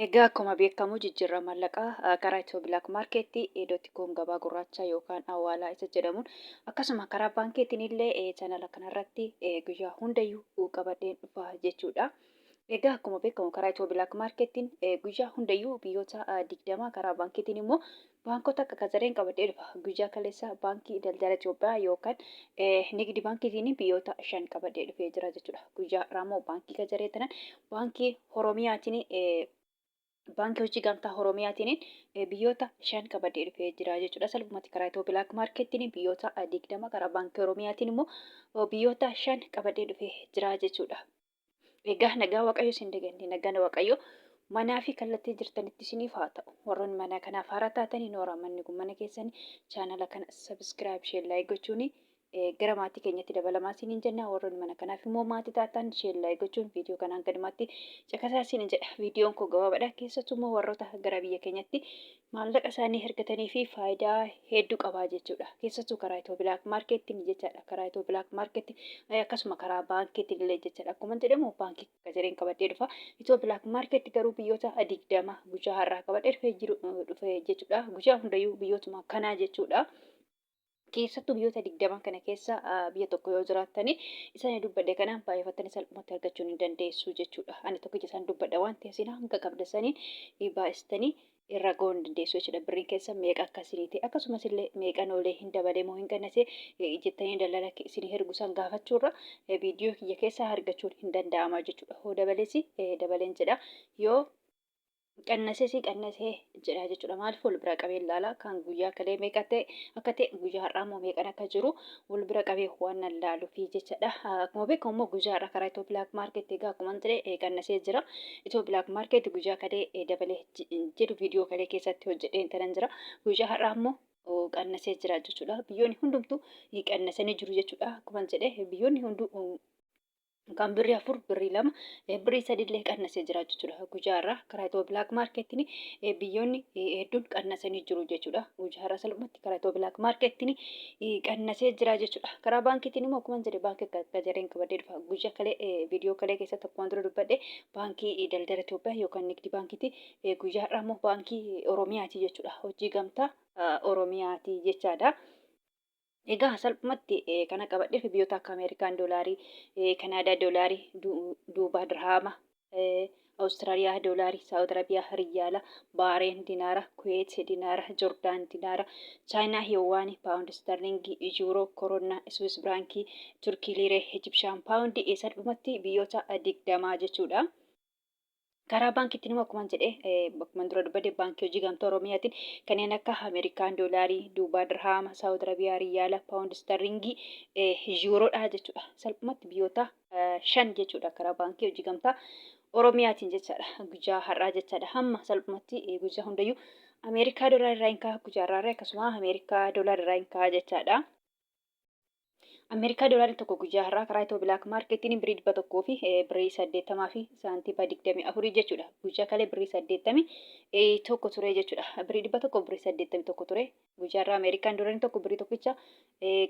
Egaa akkuma beekamu jijjiirraa maallaqaa karaa ethio bilaak maarkeettii eedootti gabaa gurraachaa yookaan hawalaa isa jedhamuun akkasuma karaa baankiitiin illee chaanala kanarratti guyyaa hundayyuu qabadheen dhufa jechuudha. Egaa akkuma beekamu karaa ethio bilaak maarkeettiin guyyaa hundayyuu biyyoota 20 karaa baankiitiin immoo baankota akka kazareen qabadhee dhufa. Guyyaa kaleessa baankii daldala Itoophiyaa yookaan nigdi baankiitiin biyyoota 5 qabadhee dhufee jira jechuudha. Guyyaa raamoo baankii kazaree tanan baankii Oromiyaatiin baankii hojii gamtaa Oromiyaatiin biyyoota 5 qabadhee dhufee jira jechuudha. Salphumatti karaa ethio bilaak maarkeettiin biyyoota 20 karaa baankii Oromiyaatiin immoo biyyoota 5 qabadhee dhufee jira jechuudha. Egaa nagaa waaqayyo isin daganne nagaan waaqayyo manaa fi kallattii jirtanitti isiniif haa ta'u. Warroonni mana kanaaf haaraa taatanii noora manni kun mana keessanii chaanala kana sabiskiraayib share laayik gochuuni gara maatii keenyatti dabalamaa isiniin jenna. Warroonni mana kanaaf immoo maatii taatan share laayik gochuun viidiyoo kanaan gadumatti caqasaa isiniin jedha. Viidiyoon kun gabaabadha. Keessattuu immoo warroota gara biyya keenyatti maallaqa isaanii ergatanii fi faayidaa hedduu qabaa jechuudha. Keessattuu karaa ethio bilaak maarkeettiin jechaadha. Karaa ethio bilaak maarkeettiin akkasuma karaa baankiitiin illee jechaadha. Akkuma jedhamu baankii kazareen qabadhee dhufa. Ethio bilaak maarkeetti garuu biyyoota 20 guyyaa har'aa qabadhee dhufe jechuudha. Guyyaa hundayyuu biyyootuma kanaa jechuudha. Keessattuu biyyoota 20 kana keessa biyya tokko yoo jiraattanii isaan dubbadde kanaan baay'ifattanii salphumatti argachuu ni dandeessu jechuudha. Ani tokkicha isaan dubbadha waan ta'eef isin hanga qabdanii baay'istanii irra ga'uu ni dandeessu jechuudha. Birriin keessa meeqa akkasii ta'e akkasumas illee meeqan oolee hin dabalee moo hin qannasee jettanii daldala isin ergu san gaafachuurra viidiyoo kiyya keessaa argachuun hin danda'ama jechuudha. Hoo dabalees dabaleen jedha yoo qannasee jedha jechuudha. Maaliif wal bira qabee ilaala kan guyyaa kalee meeqa ta'e akka ta'e guyyaa har'aa immoo meeqan akka jiru wal bira qabee waan ilaaluufi jechuudha. Akkuma beekamu immoo guyyaa har'aa karaa ethio bilaak maarkeettii egaa akkuma jedhe qannasee jira. Ethio bilaak maarkeettii guyyaa kalee dabalee jedhu viidiyoo kalee keessatti hojjedheen tanan jira. Guyyaa har'aa immoo qannasee jira jechuudha. Biyyoonni hundumtuu qannasanii jiru jechuudha. Akkuma jedhe biyyoonni hunduu kan birrii 4 birrii 2 birrii 3 illee qannasee jira jechuudha. Guyyaa har'aa karaa ethio bilaak maarkeettiin biyyoonni hedduun qannasanii jiru jechuudha. Guyyaa har'aa salphumatti karaa ethio bilaak maarkeettiin qannasee jira jechuudha. Karaa baankiitiin immoo akkuma jedhe baankii kazareen qabadhee dhufa. Guyyaa kalee viidiyoo kalee keessatti akkuma dura dubbadhe baankii daldala Itoophiyaa yookaan nigdi baankiitti guyyaa har'aa immoo baankii Oromiyaati jechuudha. Hojii gamtaa Oromiyaati jechaadha. Egaa salphumatti kana qabadheef biyyoota akka Ameerikaan doolaarii, Kanaadaa doolaarii, Duubaa dirhaama, Awustiraaliyaa doolaarii, Saawud Arabiyaa riyaala, Baareen dinaara, Kuweet dinaara, Joordaan dinaara, Chaayinaa hiyowaanii, paawundi sterlingii, yuuroo, koronaa, Swiss birankii, Turkii liiree, Ijipshaan paawundii salphumatti biyyoota 20 jechuudha. Karaa baankiitiin immoo akkuma jedhe akkuma dura dubbadde baankii hojii gamtaa Oromiyaatiin kanneen akka Ameerikaan doolaarii, Duubaa dirhaama, Saawud Arabiyaa riyaala, paawundi sterlingii, yuuroodha jechuudha. Salphumatti biyyoota 5 jechuudha karaa baankii hojii gamtaa Oromiyaatiin jechaadha. Guyyaa har'aa jechaadha. Hamma salphumatti guyyaa hundayyuu Ameerikaa doolaarii irraa hin ka'a guyyaa har'aa akkasuma Ameerikaa doolaarii irraa hin ka'a jechaadha. Ameerikaa doolaariin tokko guyyaa har'aa karaa ethio bilaak maarkeettiin birrii 100 fi birrii 80 fi saantiima 24 jechuudha. Guyyaa kalee birrii 80 tokko ture jechuudha. Birrii 100 birrii 81 ture. Guyyaa har'aa Ameerikaan doolaariin tokko birrii tokkicha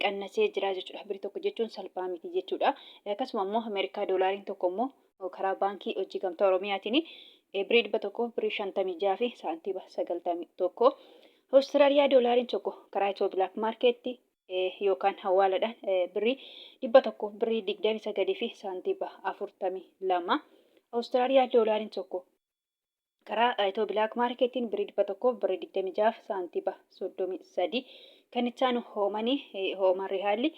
qannasee jira jechuudha. Birrii tokko jechuun salphaa miti jechuudha. Akkasuma immoo Ameerikaa doolaariin tokko immoo karaa baankii hojii gamtaa Oromiyaatiin birrii 100 birrii 56 fi saantiima 91. Awustiraaliyaa doolaariin tokko karaa ethio bilaak maarkeettii yookaan hawalaadhaan birrii 100 birrii 29 fi saantiima 42. Awustiraaliyaa doolaariin tokko karaa ethio bilaak maarkeettiin birrii 100 birrii 26 fi saantiima 33. Kan itti hoomaan rihaalli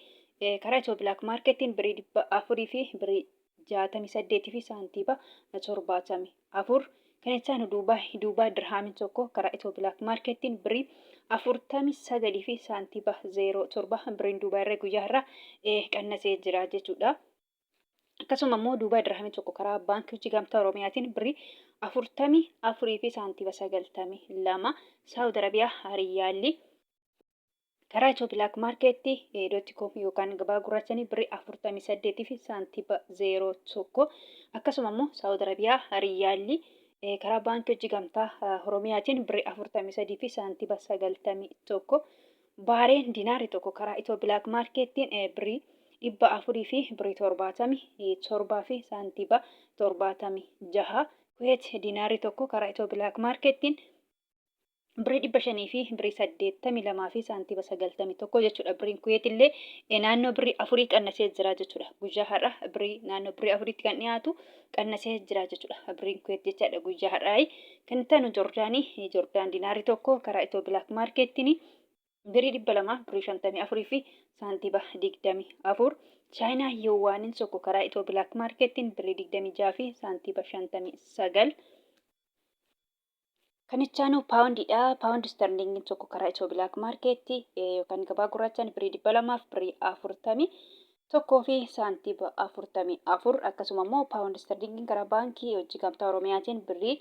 karaa ethio bilaak maarkeettiin birrii 400 fi birrii 68 fi saantiima 74. Kan itti duubaa dirhaamiin tokko karaa ethio bilaak maarkeettiin birrii 49 fi saantiima 07 birriin duubaa irra guyyaa har'aa qannasee jira jechuudha. Akkasuma immoo duubaa dirhaamiin tokko karaa baankii hojii gamtaa Oromiyaatiin birrii 44 fi saantiima 92. Saawud Arabiyaa riyaalli karaa ethio bilaak maarkeettii eedootti yookaan gabaa gurraachanii birrii 48 fi saantiima 01. Akkasuma immoo Saawud Arabiyaa riyaalli karaa baankii hojii gamtaa Oromiyaatiin birrii 43 fi saantiima 91. Baareen dinaarri tokko karaa ethio bilaak maarkeettiin birrii 400 fi birrii 77 fi saantiima 76. Kuweet diinaarii tokko karaa Itiyoo Bilaak Maarkettiin birrii 500 fi birrii 82 fi saantiba 91 jechuudha. Birriin Kuweet illee naannoo birrii 4 qannasee jira jechuudha. Guyyaa har'a birrii naannoo birrii 4tti kan dhiyaatu qannasee jira jechuudha. Birriin Kuweet jechaadha guyyaa har'aa. Kan itti aanu Joordaan diinaarii tokko karaa Itiyoo Bilaak Maarkettiin birrii 200 birrii 54 fi saantiba 24. Chaayinaa Yuwaaniin tokko karaa Itiyoo Bilaak Maarkettiin birrii 26 fi saantiba 59. Kan itti aanu paawundiidha. Paawundi sterlingiin tokko karaa Itiyoo Bilaak Maarkettii yookaan gabaa gurraachaan birrii 200 fi birrii 40 tokkoo fi saantiba 44. Akkasuma immoo paawundi sterlingiin karaa baankii hojii gamtaa Oromiyaatiin birrii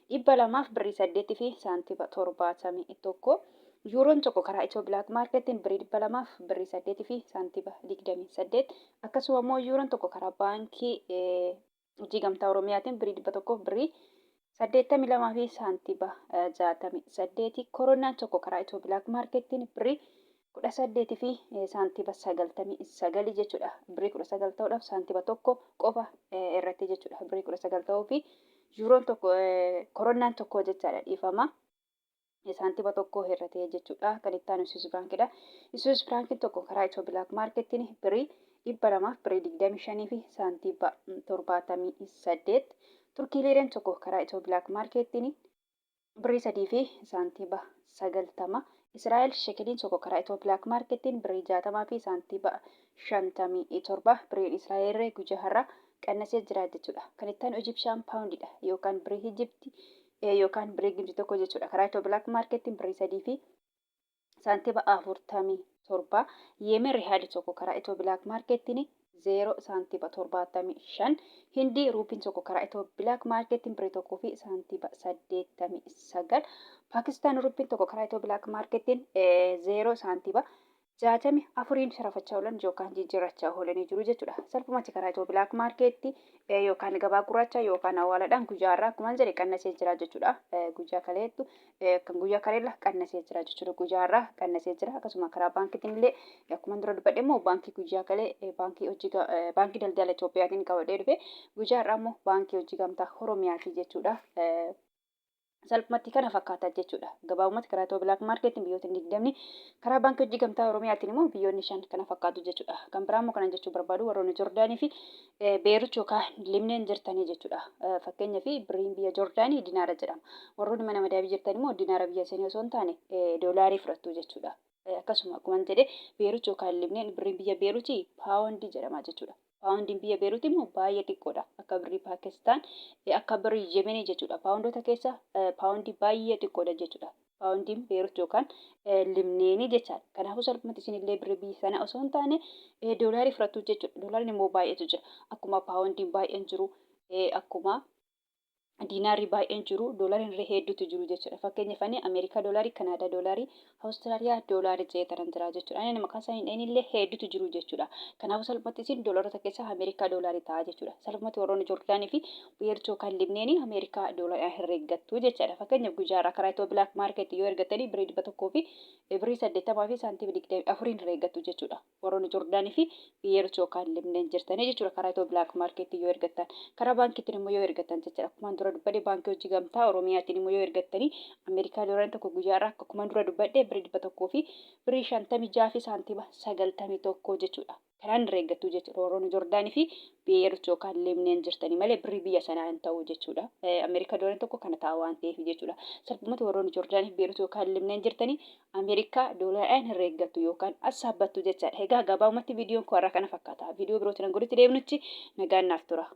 200 fi birrii 8 fi saantiba 71. Yuuroon tokko karaa Itiyoo Bilaak Maarkettiin birrii 200 fi birrii 8 fi saantiba 28. Akkasuma immoo yuuroon tokko karaa baankii hojii gamtaa Oromiyaatiin birrii 100 birrii 82 fi saantiba 68. Koronaan tokko karaa Itiyoo Bilaak Maarkettiin birrii 18 fi saantiba 99 jechuudha. Birrii 19 ta'uudhaaf saantiba tokko qofa irratti jechuudha. Birrii 19 ta'uu fi yuuroon tokko koronaan tokko jechaadha dhiifama. Saantiba tokko irratti jechuudha. Kan itti aanu Swiss Baankiidha. Swiss Baankiin tokko karaa Itiyoo Bilaak Maarkettiin birrii 200 fi birrii 25 fi saantiba 78. Turkii liireen tokko karaa Itiyoo Bilaak Maarkettiin birrii 3 fi saantiba 90. Israa'el shekeliin tokko karaa Itiyoo Bilaak Maarkettiin birrii 60 fi saantiba 57. Birriin Israa'el guyyaa har'aa qannasee jira jechuudha. Kan itti aanu Ijipshaan paawundiidha yookaan birrii Ijiptii yookaan birrii Gibxii tokko jechuudha. Karaa Itiyoo Bilaak Maarkettiin birrii 3 fi saantiba 47. Yemen rihaali tokko karaa Itiyoo Bilaak Maarkettiin 0 saantiba 75. Hindii ruupiin tokko karaa Itiyoo Bilaak Maarkettiin birrii 1 fi saantiba 89. Paakistaan ruupiin tokko karaa Itiyoo Bilaak Maarkettiin 0 saantiba 64 sharafachaa oolan yookaan jijjiirrachaa oolanii jiru jechuudha. Salphumatti karaa Itiyoo Bilaak Maarkettii yookaan gabaa gurraachaa yookaan hawalaadhaan guyyaa har'aa akkuma jedhe qannasee jira jechuudha. Guyyaa kaleettu kan guyyaa kaleella qannasee jira jechuudha. Guyyaa har'aa qannasee jira. Akkasuma karaa baankiitiin illee akkuma dura dubbadhe immoo baankii guyyaa kalee baankii daldala Itiyoophiyaatiin qabadhee dhufe guyyaa har'aa immoo baankii hojii gamtaa Oromiyaati jechuudha. Salphumatti kana fakkaata jechuudha. Gabaabumatti karaa Itiyoo Bilaak Maarkettiin biyyoota 20 karaa baankii hojii gamtaa Oromiyaatiin immoo biyyoonni 5 kana fakkaatu jechuudha. Kan biraa immoo kana jechuu barbaadu warroonni Joordaanii fi Beerut yookaan Libneen jirtanii jechuudha. Fakkeenyaaf birriin biyya Joordaanii dinaara jedhama. Warroonni mana madaabii jirtan immoo dinaara biyya sanii osoo hin taane doolaarii fudhattu jechuudha. Akkasuma akkuma jedhe Beerut yookaan Libneen birriin biyya Beerutii paawundii jedhama jechuudha. Paawundiin biyya Beerut immoo baay'ee xiqqoodha. Akka birrii Paakistaan akka birrii Yemenii jechuudha. Paawundoota keessa paawundii baay'ee xiqqoodha jechuudha. Paawundiin Beerut yookaan Libneenii jechaadha. Kanaafuu salphumatti isinillee birrii biyya sana osoo hin taane doolaarii fudhattu jechuudha. Doolaariin immoo baay'eetu jira. Akkuma paawundiin baay'een jiru akkuma diinaarii baay'een jiru doolaariin illee hedduutu jiru jechuudha. Fakkeenyaaf Ameerikaa doolaarii, Kanaadaa doolaarii, Awustiraaliyaa doolaarii jedhan jira jechuudha. Ani maqaa isaanii illee hedduutu jiru jechuudha. Kanaafuu salphumatti isin doolaarota keessaa Ameerikaa doolaarii ta'a jechuudha. Salphumatti warroonni Joordaanii fi Beerut yookaan Libneenii Ameerikaa doolaarii herreggattu jechuudha. Fakkeenyaaf guyyaa har'aa karaa Itiyoo Bilaak Maarkettii yoo ergattanii birrii 100 fi birrii 80 fi saantiba 24 herreggattu jechuudha. Warroonni Joordaanii fi Beerut yookaan Libneen jirtanii jechuudha. Karaa Itiyoo Bilaak Maarkettii yoo ergattan karaa baankiitiin immoo yoo ergattan jechuudha. Akkuma dura dubbadhe baankii hojii gamtaa Oromiyaatiin immoo yoo ergattanii Ameerikaa doolaariin tokko guyyaa har'aa akkuma dura dubbadhe birrii 100 fi birrii 56 fi saantiba 91 jechuudha. Kanaan herreggattu jechuudha. Warroonni Joordaanii fi Beerut yookaan Libneen jirtanii malee birrii biyya sanaa hin ta'u jechuudha. Ameerikaa doolaariin tokko kana ta'a waan ta'eef jechuudha. Salphumatti warroonni Joordaanii fi Beerut yookaan Libneen jirtanii Ameerikaa doolaariin herreggattu yookaan assaabbattu jechaadha. Egaa gabaabumatti viidiyoon koo har'a kana fakkaata. Viidiyoo birootiin hanga walitti deebinutti nagaan naaf tura.